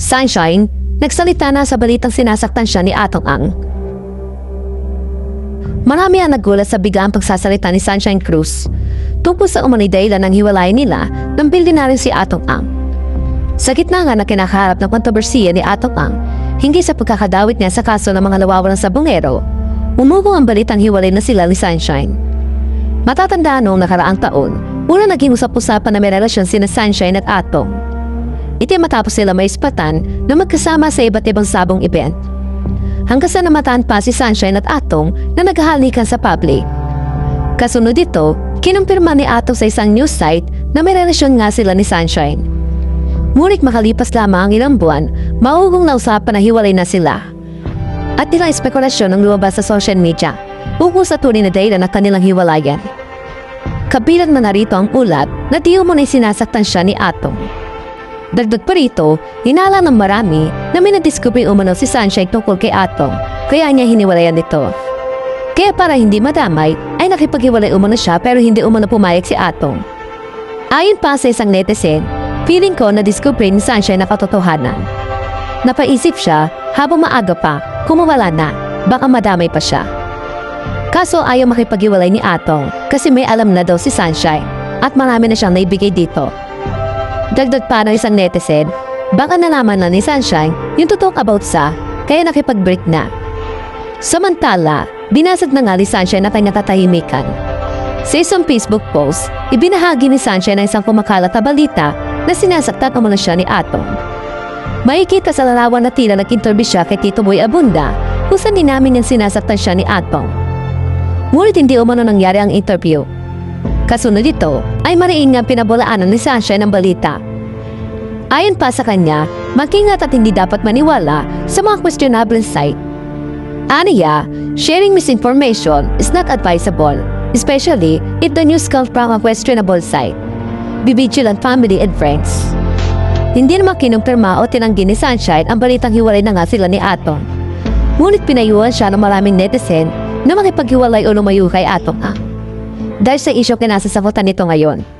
Sunshine, nagsalita na sa balitang sinasaktan siya ni Atong Ang. Marami ang nagulat sa biglang pagsasalita ni Sunshine Cruz tungkol sa umano'y dahilan ng hiwalay nila ng bildinaryo si Atong Ang. Sa gitna nga na kinakaharap ng kontrobersiya ni Atong Ang hinggil sa pagkakadawit niya sa kaso ng mga nawawalang sabongero, umugong ang balitang hiwalay na sila ni Sunshine. Matatandaan noong nakaraang taon, una naging usap-usapan na may relasyon sina Sunshine at Atong. Ito matapos sila maispatan na magkasama sa iba't ibang sabong event. Hanggang sa namataan pa si Sunshine at Atong na naghahalikan sa public. Kasunod dito, kinumpirma ni Atong sa isang news site na may relasyon nga sila ni Sunshine. Ngunit makalipas lamang ang ilang buwan, maugong na usapan na hiwalay na sila. At ilang espekulasyon ang lumabas sa social media ukol sa tunay na dahilan ng kanilang hiwalayan. Kabilang na narito ang ulat na di umunay sinasaktan siya ni Atong. Dagdag pa rito, hinala ng marami na may nadiskubre umano si Sunshine tungkol kay Atong, kaya niya hiniwalayan nito. Kaya para hindi madamay, ay nakipaghiwalay umano siya pero hindi umano pumayag si Atong. Ayon pa sa isang netizen, feeling ko na diskubre ni Sunshine na katotohanan. Napaisip siya habang maaga pa, kumawala na, baka madamay pa siya. Kaso ayaw makipaghiwalay ni Atong kasi may alam na daw si Sunshine at marami na siyang naibigay dito. Dagdag pa ng isang netizen, baka nalaman na ni Sunshine yung totoong about sa, kaya nakipag-break na. Samantala, binasag na nga ni Sunshine na kanyang katahimikan. Sa isang Facebook post, ibinahagi ni Sunshine na isang kumakalat na balita na sinasaktan umano siya ni Atong. Makikita sa larawan na tila nag-interview siya kay Tito Boy Abunda kung saan namin yung sinasaktan siya ni Atong. Ngunit hindi umano nangyari ang interview. Kasunod dito ay mariin nga pinabulaanan ni Sunshine ng balita. Ayon pa sa kanya, mag-ingat at hindi dapat maniwala sa mga questionable site. Aniya, sharing misinformation is not advisable, especially if the news comes from a questionable site. Be vigilant, family and friends. Hindi naman kinumpirma o tinanggi ni Sunshine ang balitang hiwalay na nga sila ni Atong. Ngunit pinayuhan siya ng maraming netizen na makipaghiwalay o lumayo kay Atong Ang. Dahil sa isyong kinasasakutan nito ngayon.